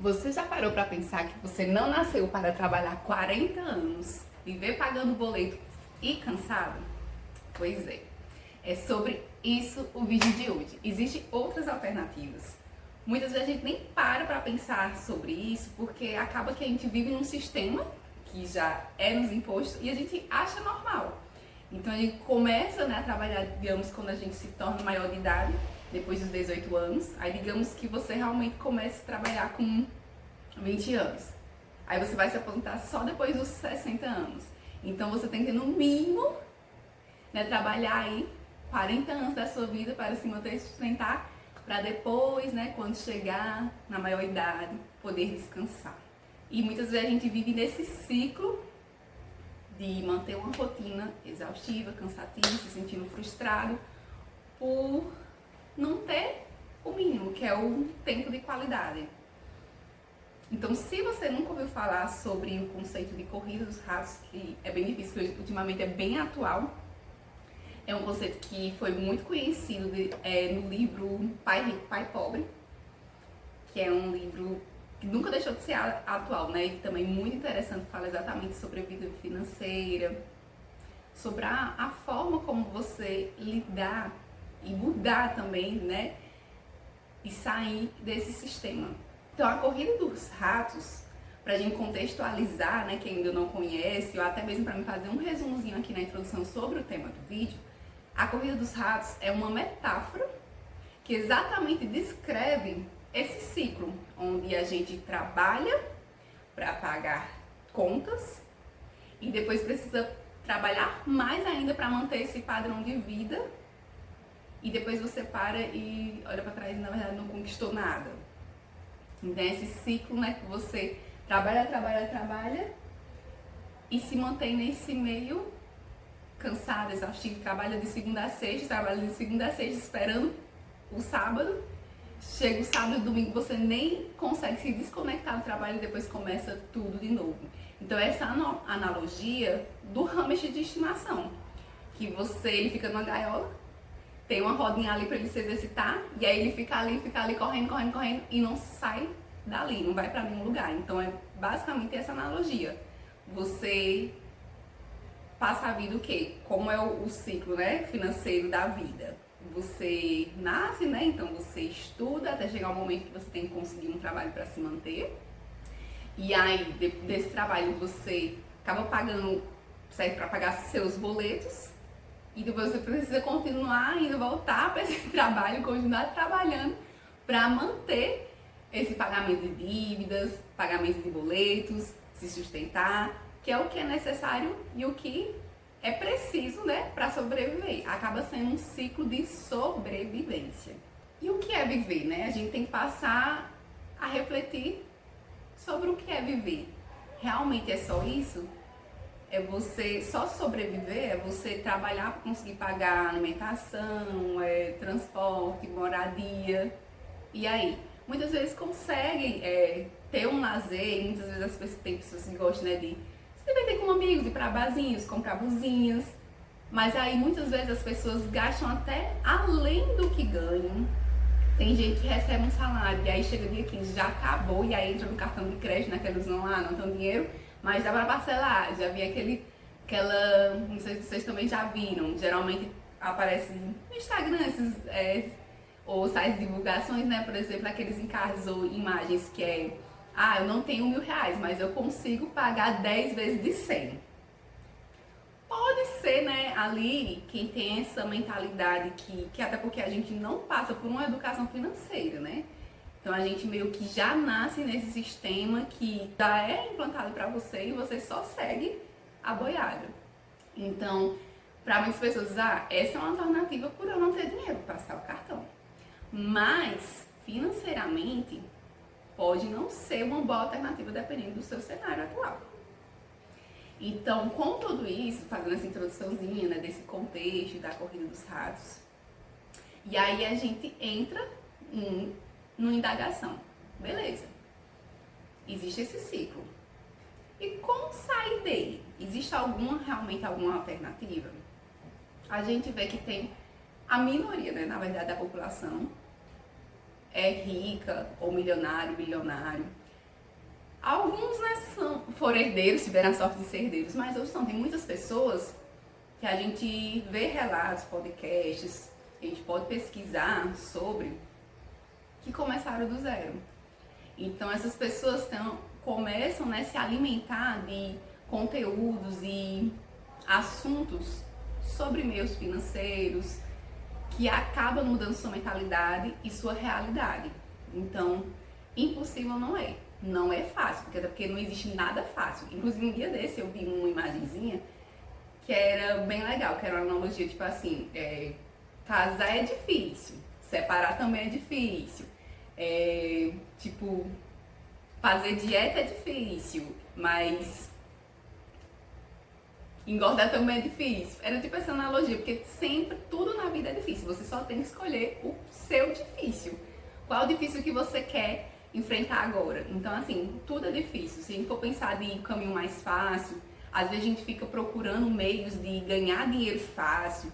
Você já parou para pensar que você não nasceu para trabalhar 40 anos, viver pagando boleto e cansado? Pois é. É sobre isso o vídeo de hoje. Existem outras alternativas. Muitas vezes a gente nem para pensar sobre isso, porque acaba que a gente vive num sistema que já é nos imposto e a gente acha normal. Então a gente começa, né, a trabalhar, digamos, quando a gente se torna maior de idade, depois dos 18 anos. Aí digamos que você realmente começa a trabalhar com 20 anos. Aí você vai se aposentar só depois dos 60 anos. Então você tem que, no mínimo, né, trabalhar aí 40 anos da sua vida para se manter e sustentar, para depois, né, quando chegar na maior idade, poder descansar. E muitas vezes a gente vive nesse ciclo de manter uma rotina exaustiva, cansativa, se sentindo frustrado por não ter o mínimo, que é o tempo de qualidade. Então, se você nunca ouviu falar sobre o conceito de corrida dos ratos, que é bem difícil, que ultimamente é bem atual, é um conceito que foi muito conhecido no livro Pai Rico, Pai Pobre, que é um livro que nunca deixou de ser atual, né? E também muito interessante, fala exatamente sobre a vida financeira, sobre a forma como você lidar e mudar também, né? E sair desse sistema. Então, a corrida dos ratos, pra gente contextualizar, né, quem ainda não conhece, ou até mesmo para me fazer um resumozinho aqui na introdução sobre o tema do vídeo, a corrida dos ratos é uma metáfora que exatamente descreve esse ciclo, onde a gente trabalha para pagar contas e depois precisa trabalhar mais ainda para manter esse padrão de vida, e depois você para e olha para trás e na verdade não conquistou nada. Então é esse ciclo, né, que você trabalha e se mantém nesse meio cansado, exaustivo, trabalha de segunda a sexta, esperando o sábado. Chega o sábado e domingo, você nem consegue se desconectar do trabalho e depois começa tudo de novo. Então essa analogia do hamster de estimação, que ele fica numa gaiola, tem uma rodinha ali para ele se exercitar, e aí ele fica ali correndo e não sai dali, não vai para nenhum lugar. Então é basicamente essa analogia. Você passa a vida o quê? Como é o ciclo, né, financeiro da vida. Você nasce, né, então você estuda até chegar o momento que você tem que conseguir um trabalho para se manter. E aí, desse trabalho, você acaba pagando, serve para pagar seus boletos. E depois você precisa continuar indo, voltar para esse trabalho, continuar trabalhando para manter esse pagamento de dívidas, pagamento de boletos, se sustentar, que é o que é necessário e o que é preciso, né, para sobreviver. Acaba sendo um ciclo de sobrevivência. E o que é viver, né? A gente tem que passar a refletir sobre o que é viver. Realmente é só isso? É você só sobreviver? É você trabalhar para conseguir pagar alimentação, transporte, moradia? E aí? Muitas vezes conseguem ter um lazer, muitas vezes tem pessoas que gostam, né, de se divertir com amigos, ir para barzinhos, comprar blusinhas. Mas aí muitas vezes as pessoas gastam até além do que ganham. Tem gente que recebe um salário e aí chega dia 15, já acabou, e aí entra no cartão de crédito, né, que eles vão lá, não tem dinheiro, mas dá pra parcelar. Já vi não sei se vocês também já viram, geralmente aparece no Instagram ou sites de divulgações, né, por exemplo, aqueles encargos ou imagens que eu não tenho R$1.000, mas eu consigo pagar 10 vezes de 100. Pode ser, né, ali quem tem essa mentalidade que até porque a gente não passa por uma educação financeira, né? Então a gente meio que já nasce nesse sistema que já é implantado para você e você só segue a boiada. Então, para muitas pessoas, essa é uma alternativa por eu não ter dinheiro para passar o cartão. Mas, financeiramente, pode não ser uma boa alternativa dependendo do seu cenário atual. Então, com tudo isso, fazendo essa introduçãozinha, né, desse contexto da corrida dos ratos, e aí a gente entra numa indagação. Beleza, existe esse ciclo. E como sair dele? Existe realmente alguma alternativa? A gente vê que tem a minoria, né, na verdade, da população é rica ou milionário, bilionário, Alguns, né, foram herdeiros, tiveram a sorte de ser herdeiros, mas outros não. Tem muitas pessoas que a gente vê relatos, podcasts, a gente pode pesquisar sobre, que começaram do zero. Então essas pessoas começam, né, se alimentar de conteúdos e assuntos sobre meios financeiros que acabam mudando sua mentalidade e sua realidade. Então, impossível não é. Não é fácil, porque não existe nada fácil. Inclusive, um dia desse eu vi uma imagenzinha que era bem legal, que era uma analogia, tipo assim, casar é difícil, separar também é difícil, tipo, fazer dieta é difícil, mas engordar também é difícil. Era tipo essa analogia, porque sempre, tudo na vida é difícil, você só tem que escolher o seu difícil. Qual o difícil que você quer enfrentar agora? Então, assim, tudo é difícil. Se a gente for pensar de caminho mais fácil, às vezes a gente fica procurando meios de ganhar dinheiro fácil.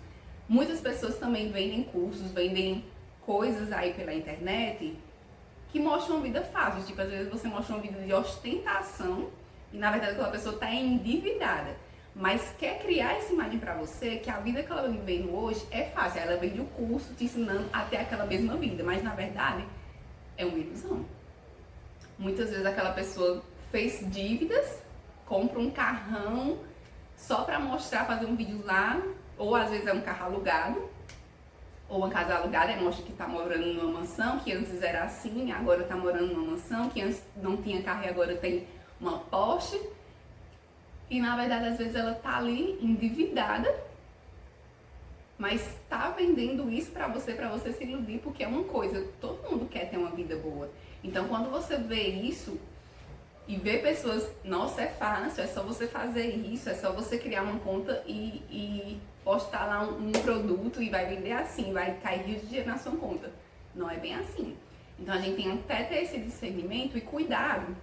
Muitas pessoas também vendem cursos, vendem coisas aí pela internet que mostram uma vida fácil. Tipo, às vezes você mostra uma vida de ostentação e na verdade aquela pessoa está endividada. Mas quer criar essa imagem pra você que a vida que ela vem vivendo hoje é fácil. Ela vende o curso te ensinando até aquela mesma vida, mas na verdade é uma ilusão. Muitas vezes aquela pessoa fez dívidas, compra um carrão só pra mostrar, fazer um vídeo lá, ou às vezes é um carro alugado, ou uma casa alugada, e mostra que tá morando numa mansão, que antes era assim, agora tá morando numa mansão, que antes não tinha carro e agora tem uma Porsche. E na verdade, às vezes ela tá ali endividada, mas tá vendendo isso pra você se iludir, porque é uma coisa, todo mundo quer ter uma vida boa. Então quando você vê isso e vê pessoas, nossa, é fácil, é só você fazer isso, é só você criar uma conta e postar lá um produto e vai vender assim, vai cair rios de dinheiro na sua conta. Não é bem assim. Então a gente tem até ter esse discernimento e cuidado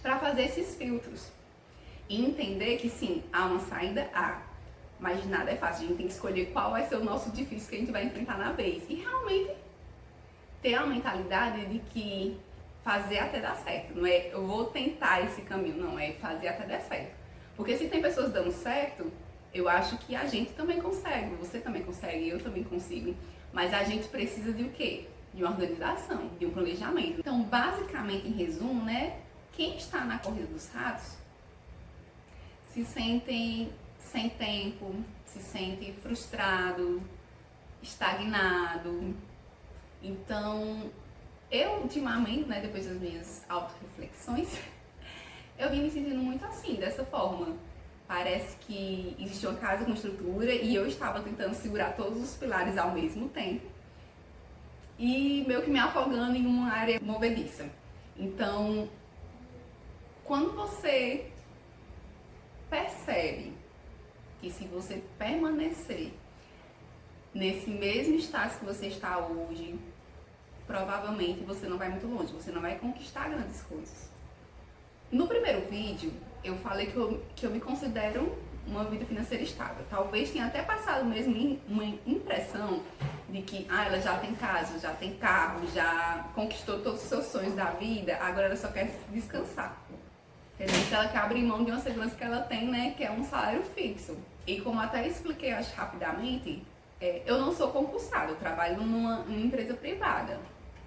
pra fazer esses filtros. E entender que sim, há uma saída, mas nada é fácil. A gente tem que escolher qual vai ser o nosso difícil que a gente vai enfrentar na vez. E realmente ter a mentalidade de que fazer até dar certo. Não é eu vou tentar esse caminho, não, é fazer até dar certo. Porque se tem pessoas dando certo, eu acho que a gente também consegue, você também consegue, eu também consigo. Mas a gente precisa de o quê? De uma organização, de um planejamento. Então, basicamente, em resumo, né, quem está na corrida dos ratos se sentem sem tempo, se sentem frustrado, estagnado. Então, eu ultimamente, né, depois das minhas auto-reflexões, eu vim me sentindo muito assim, dessa forma. Parece que existia uma casa com estrutura e eu estava tentando segurar todos os pilares ao mesmo tempo e meio que me afogando em uma área movediça. Então, quando você percebe que se você permanecer nesse mesmo estágio que você está hoje, provavelmente você não vai muito longe, você não vai conquistar grandes coisas. No primeiro vídeo, eu falei que eu me considero uma vida financeira estável. Talvez tenha até passado mesmo uma impressão de que ela já tem casa, já tem carro, já conquistou todos os seus sonhos da vida, agora ela só quer descansar. Quer dizer que ela quer abrir mão de uma segurança que ela tem, né, que é um salário fixo. E como até expliquei, acho, rapidamente, eu não sou concursada, eu trabalho numa empresa privada.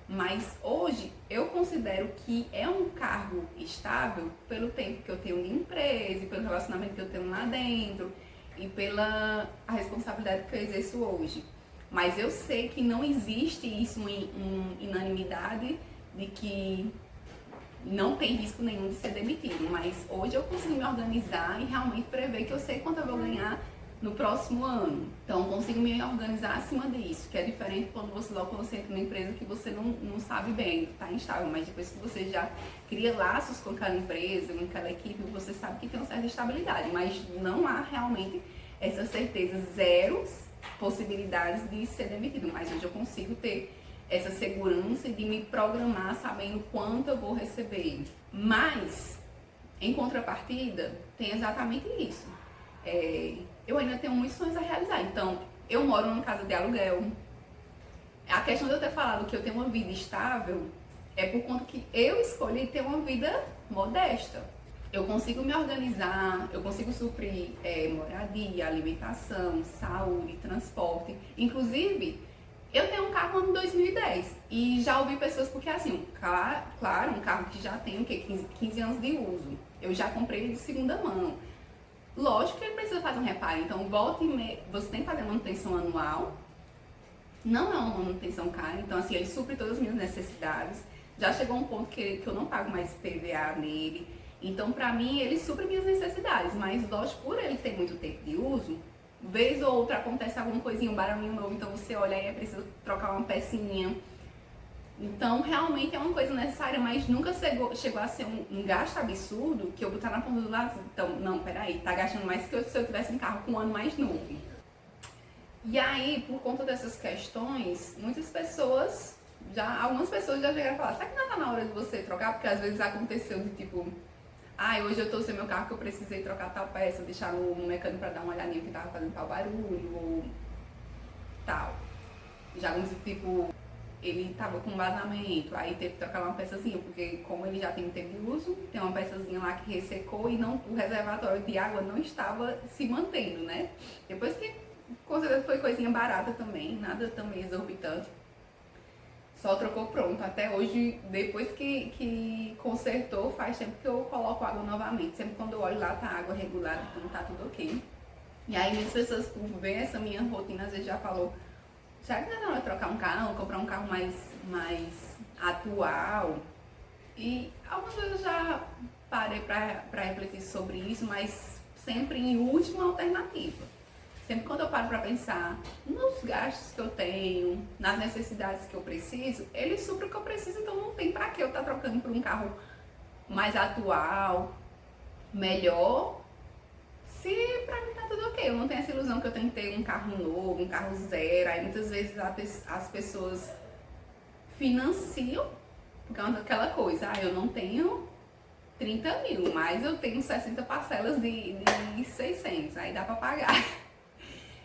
Mas hoje eu considero que é um cargo estável pelo tempo que eu tenho de empresa, e pelo relacionamento que eu tenho lá dentro e pela a responsabilidade que eu exerço hoje. Mas eu sei que não existe isso em unanimidade de que não tem risco nenhum de ser demitido, mas hoje eu consigo me organizar e realmente prever que eu sei quanto eu vou ganhar no próximo ano. Então eu consigo me organizar acima disso, que é diferente quando você entra numa empresa que você não sabe bem, está instável, mas depois que você já cria laços com aquela empresa, com aquela equipe, você sabe que tem uma certa estabilidade, mas não há realmente essa certeza, zero possibilidades de ser demitido, mas hoje eu consigo ter essa segurança de me programar sabendo quanto eu vou receber. Mas, em contrapartida, tem exatamente isso. Eu ainda tenho muitos sonhos a realizar. Então, eu moro numa casa de aluguel. A questão de eu ter falado que eu tenho uma vida estável É por conta que eu escolhi ter uma vida modesta. Eu consigo me organizar, eu consigo suprir moradia, alimentação, saúde, transporte. Inclusive, eu tenho um carro ano 2010 e já ouvi pessoas, porque assim, claro, um carro que já tem o quê? 15 anos de uso. Eu já comprei ele de segunda mão. Lógico que ele precisa fazer um reparo, então volta e meia, você tem que fazer manutenção anual. Não é uma manutenção cara, então assim, ele supre todas as minhas necessidades. Já chegou um ponto que eu não pago mais PVA nele. Então, pra mim, ele supre minhas necessidades. Mas, lógico, por ele ter muito tempo de uso, vez ou outra acontece alguma coisinha, um barulhinho novo, então você olha e é preciso trocar uma pecinha. Então, realmente é uma coisa necessária, mas nunca chegou a ser um gasto absurdo que eu botar na ponta do lado. Então, não, peraí, tá gastando mais que se eu tivesse um carro com um ano mais novo. E aí, por conta dessas questões, algumas pessoas já chegaram a falar, será que não tá na hora de você trocar? Porque às vezes aconteceu de tipo, hoje eu tô sem meu carro que eu precisei trocar tal peça, deixar no mecânico pra dar uma olhadinha que tava fazendo tal barulho, ou tal. Já aconteceu tipo, ele tava com vazamento, aí teve que trocar uma peçazinha, porque como ele já tem tempo de uso, tem uma peçazinha lá que ressecou e o reservatório de água não estava se mantendo, né? Depois que, com certeza foi coisinha barata também, nada também exorbitante. Só trocou pronto. Até hoje, depois que consertou, faz tempo que eu coloco água novamente. Sempre quando eu olho lá, tá água regulada, então tá tudo ok. E aí, muitas pessoas, por ver essa minha rotina, às vezes já falou, será que não é trocar um carro, comprar um carro mais atual? E algumas vezes eu já parei pra refletir sobre isso, mas sempre em última alternativa. Sempre quando eu paro para pensar nos gastos que eu tenho, nas necessidades que eu preciso, ele supre o que eu preciso, então não tem para que eu estar trocando por um carro mais atual, melhor, se pra mim tá tudo ok. Eu não tenho essa ilusão que eu tenho que ter um carro novo, um carro zero. Aí muitas vezes as pessoas financiam, por causa daquela coisa, eu não tenho 30 mil, mas eu tenho 60 parcelas de 600, aí dá para pagar.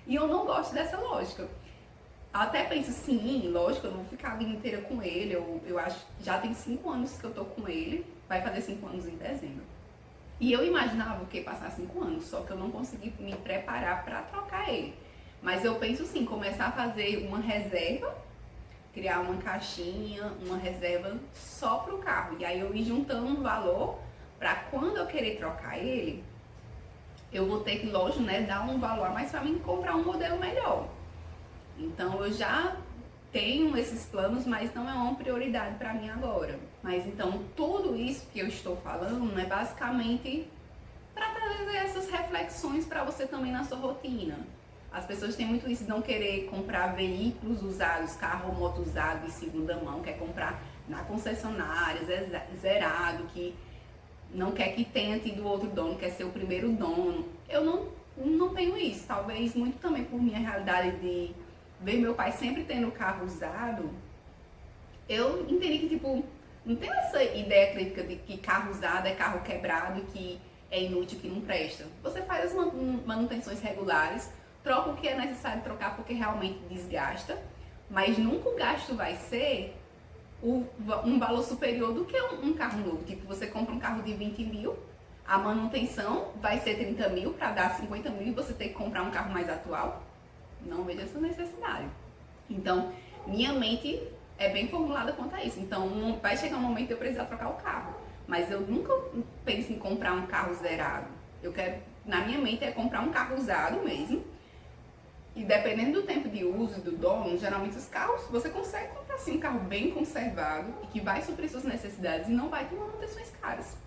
E eu não gosto dessa lógica. Eu até penso, sim, lógico, eu não vou ficar a vida inteira com ele. Eu acho que já tem 5 anos que eu tô com ele. Vai fazer 5 anos em dezembro. E eu imaginava que ia passar 5 anos, só que eu não consegui me preparar para trocar ele. Mas eu penso sim, começar a fazer uma reserva, criar uma caixinha, uma reserva só pro carro. E aí eu ir juntando um valor para quando eu querer trocar ele, eu vou ter que, lógico, né, dar um valor a mais para mim comprar um modelo melhor. Então eu já tenho esses planos, mas não é uma prioridade para mim agora. Mas então tudo isso que eu estou falando é basicamente para trazer essas reflexões para você também na sua rotina. As pessoas têm muito isso de não querer comprar veículos usados, carro ou moto usado de segunda mão, quer comprar na concessionária, zerado, que não quer que tenha tido outro dono, quer ser o primeiro dono. Eu não tenho isso. Talvez muito também por minha realidade de ver meu pai sempre tendo carro usado. Eu entendi que, tipo, não tem essa ideia crítica de que carro usado é carro quebrado, que é inútil, que não presta. Você faz as manutenções regulares, troca o que é necessário trocar porque realmente desgasta, mas nunca o gasto vai ser um valor superior do que um carro novo. Tipo, você compra um carro de 20 mil, a manutenção vai ser 30 mil para dar 50 mil e você tem que comprar um carro mais atual. Não vejo essa necessidade. Então, minha mente é bem formulada quanto a isso. Então, vai chegar um momento de eu precisar trocar o carro. Mas eu nunca penso em comprar um carro zerado. Eu quero, na minha mente, é comprar um carro usado mesmo. E dependendo do tempo de uso do dono, geralmente os carros, você consegue comprar assim um carro bem conservado e que vai suprir suas necessidades e não vai ter manutenções caras.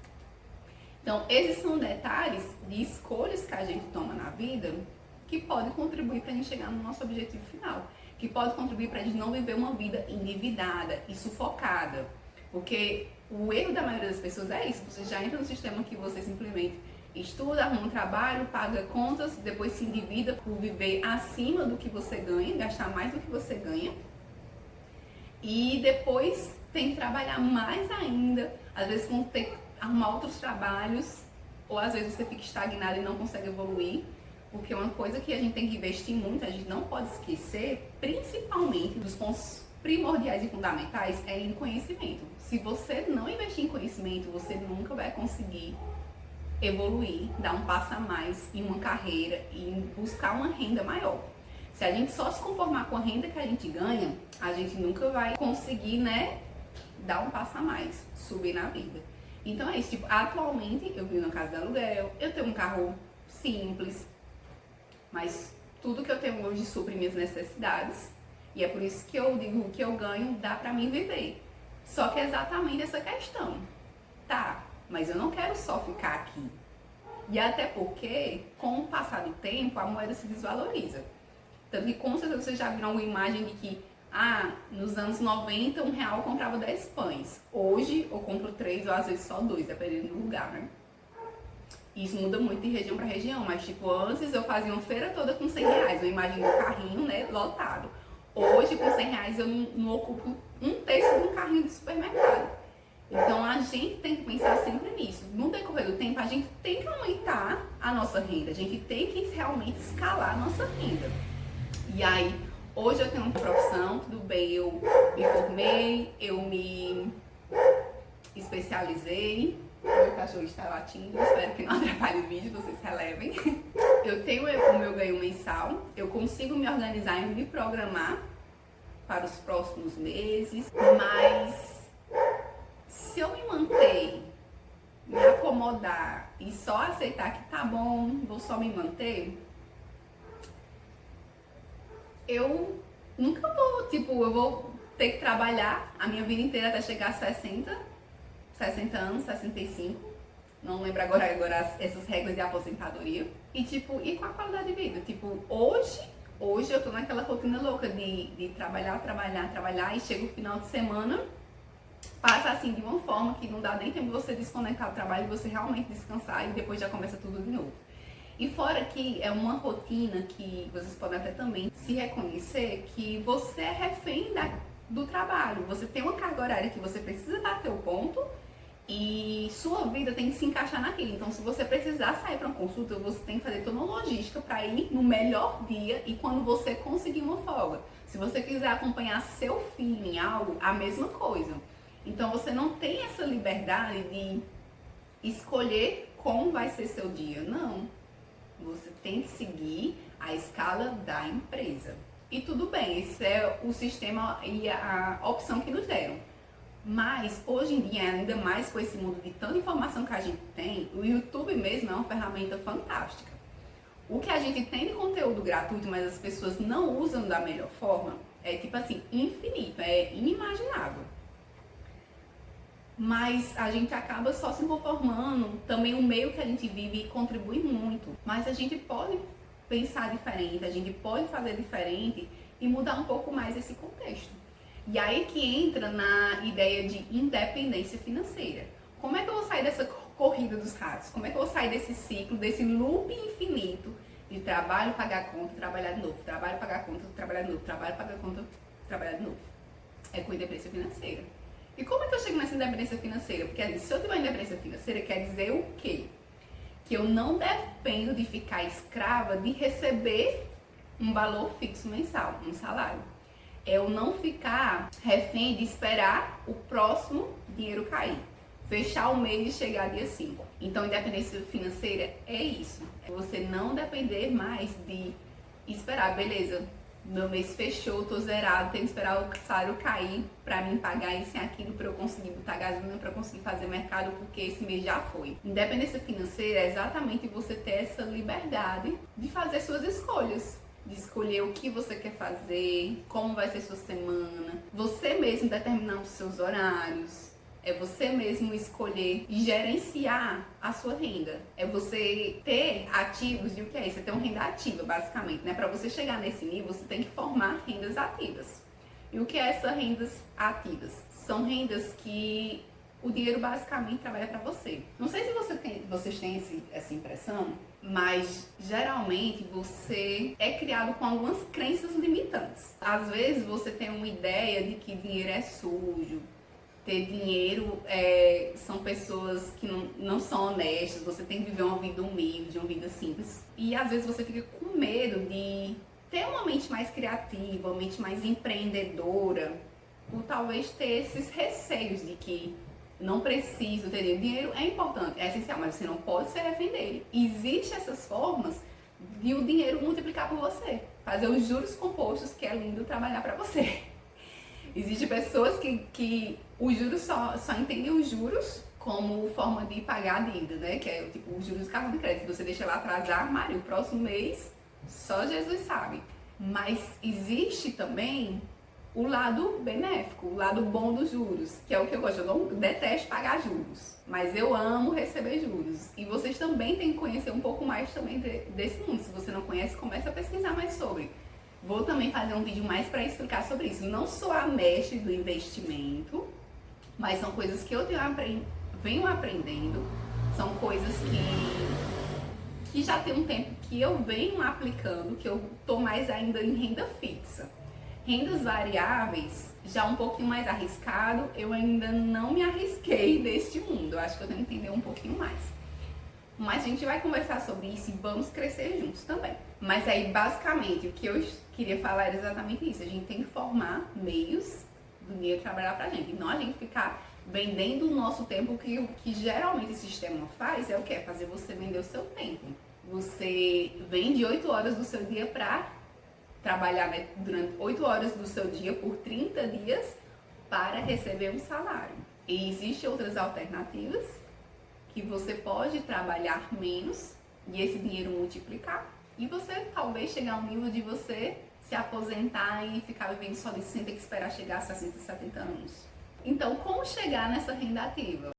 Então, esses são detalhes de escolhas que a gente toma na vida que podem contribuir para a gente chegar no nosso objetivo final, que pode contribuir para a gente não viver uma vida endividada e sufocada. Porque o erro da maioria das pessoas é isso, você já entra no sistema que você simplesmente estuda, arruma um trabalho, paga contas, depois se endivida por viver acima do que você ganha, gastar mais do que você ganha. E depois tem que trabalhar mais ainda, às vezes com ter que arrumar outros trabalhos, ou às vezes você fica estagnado e não consegue evoluir. Porque uma coisa que a gente tem que investir muito, a gente não pode esquecer, principalmente dos pontos primordiais e fundamentais é em conhecimento. Se você não investir em conhecimento, você nunca vai conseguir evoluir, dar um passo a mais em uma carreira e buscar uma renda maior. Se a gente só se conformar com a renda que a gente ganha, a gente nunca vai conseguir, né, dar um passo a mais, subir na vida. Então é isso, tipo, atualmente eu vivo na casa de aluguel, eu tenho um carro simples, mas tudo que eu tenho hoje supre minhas necessidades. E é por isso que eu digo que eu ganho dá pra mim viver. Só que é exatamente essa questão. Tá, mas eu não quero só ficar aqui. E até porque, com o passar do tempo, a moeda se desvaloriza. Tanto que com certeza vocês já viram alguma imagem de que, nos anos 90, R$1 eu comprava 10 pães. Hoje eu compro 3 ou às vezes só 2, dependendo do lugar, né? Isso muda muito de região para região, mas tipo, antes eu fazia uma feira toda com R$100, uma imagem do carrinho, né, lotado. Hoje, com R$100, eu não ocupo um terço de um carrinho de supermercado. Então, a gente tem que pensar sempre nisso. No decorrer do tempo, a gente tem que aumentar a nossa renda. A gente tem que realmente escalar a nossa renda. E aí, hoje eu tenho uma profissão, tudo bem, eu me formei, eu me especializei. Meu cachorro está latindo, espero que não atrapalhe o vídeo, vocês relevem. Eu tenho o meu ganho mensal, eu consigo me organizar e me programar para os próximos meses, mas se eu me manter, me acomodar e só aceitar que tá bom, vou só me manter, eu nunca vou, tipo, eu vou ter que trabalhar a minha vida inteira até chegar a 60 anos, 65, não lembro agora essas regras de aposentadoria. E tipo, e com a qualidade de vida? Tipo, hoje eu tô naquela rotina louca de trabalhar e chega o final de semana, passa assim de uma forma que não dá nem tempo de você desconectar do trabalho e você realmente descansar e depois já começa tudo de novo. E fora que é uma rotina que vocês podem até também se reconhecer que você é refém do trabalho. Você tem uma carga horária que você precisa bater o ponto e sua vida tem que se encaixar naquilo. Então, se você precisar sair para uma consulta, você tem que fazer toda uma logística para ir no melhor dia e quando você conseguir uma folga. Se você quiser acompanhar seu filho em algo, a mesma coisa. Então, você não tem essa liberdade de escolher como vai ser seu dia. Não. Você tem que seguir a escala da empresa. E tudo bem, esse é o sistema e a opção que nos deram. Mas, hoje em dia, ainda mais com esse mundo de tanta informação que a gente tem, o YouTube mesmo é uma ferramenta fantástica. O que a gente tem de conteúdo gratuito, mas as pessoas não usam da melhor forma, é tipo assim, infinito, é inimaginável. Mas a gente acaba só se conformando, também o meio que a gente vive contribui muito. Mas a gente pode pensar diferente, a gente pode fazer diferente e mudar um pouco mais esse contexto. E aí que entra na ideia de independência financeira. Como é que eu vou sair dessa corrida dos ratos? Como é que eu vou sair desse ciclo, desse loop infinito de trabalho, pagar conta, trabalhar de novo, trabalho, pagar conta, trabalhar de novo, trabalho, pagar conta, trabalhar de novo? É com independência financeira. E como é que eu chego nessa independência financeira? Porque se eu tiver independência financeira, quer dizer o quê? Que eu não dependo de ficar escrava de receber um valor fixo mensal, um salário. É eu não ficar refém de esperar o próximo dinheiro cair. Fechar o mês e chegar dia 5. Então, independência financeira é isso. É você não depender mais de esperar, beleza, meu mês fechou, tô zerado, tenho que esperar o salário cair pra mim pagar isso e aquilo, pra eu conseguir botar gasolina, pra eu conseguir fazer mercado, porque esse mês já foi. Independência financeira é exatamente você ter essa liberdade de fazer suas escolhas. De escolher o que você quer fazer, como vai ser sua semana, você mesmo determinar os seus horários, é você mesmo escolher e gerenciar a sua renda, é você ter ativos de o que é isso? Você tem uma renda ativa, basicamente, né? Para você chegar nesse nível, você tem que formar rendas ativas. E o que é essas rendas ativas? São rendas que o dinheiro basicamente trabalha para você. Não sei se vocês têm essa impressão, mas geralmente você é criado com algumas crenças limitantes. Às vezes você tem uma ideia de que dinheiro é sujo, ter dinheiro são pessoas que não são honestas, você tem que viver uma vida humilde, uma vida simples. E às vezes você fica com medo de ter uma mente mais criativa, uma mente mais empreendedora, por talvez ter esses receios de que não preciso ter dinheiro. Dinheiro é importante, é essencial, mas você não pode se refém dele. Existem essas formas de o dinheiro multiplicar por você, fazer os juros compostos, que é lindo trabalhar para você. Existem pessoas que os juros só entendem os juros como forma de pagar a dívida, né? Que é tipo os juros do cartão de crédito. Você deixa lá atrasar, Maria, o próximo mês só Jesus sabe. Mas existe também o lado benéfico, o lado bom dos juros, que é o que eu gosto. Eu não detesto pagar juros, mas eu amo receber juros. E vocês também têm que conhecer um pouco mais também desse mundo. Se você não conhece, comece a pesquisar mais sobre. Vou também fazer um vídeo mais para explicar sobre isso. Não sou a mestre do investimento, mas são coisas que eu venho aprendendo. São coisas que já tem um tempo que eu venho aplicando, que eu tô mais ainda em renda fixa. Rendas variáveis, já um pouquinho mais arriscado, eu ainda não me arrisquei neste mundo. Eu acho que eu tenho que entender um pouquinho mais. Mas a gente vai conversar sobre isso e vamos crescer juntos também. Mas aí, basicamente, o que eu queria falar era exatamente isso. A gente tem que formar meios do dinheiro trabalhar pra gente. E não a gente ficar vendendo o nosso tempo, que o que geralmente esse sistema faz é o que? É fazer você vender o seu tempo. Você vende 8 horas do seu dia pra trabalhar, né, durante 8 horas do seu dia por 30 dias para receber um salário. E existem outras alternativas que você pode trabalhar menos e esse dinheiro multiplicar. E você talvez chegar ao nível de você se aposentar e ficar vivendo só disso sem ter que esperar chegar a 60, 70 anos. Então, como chegar nessa renda ativa?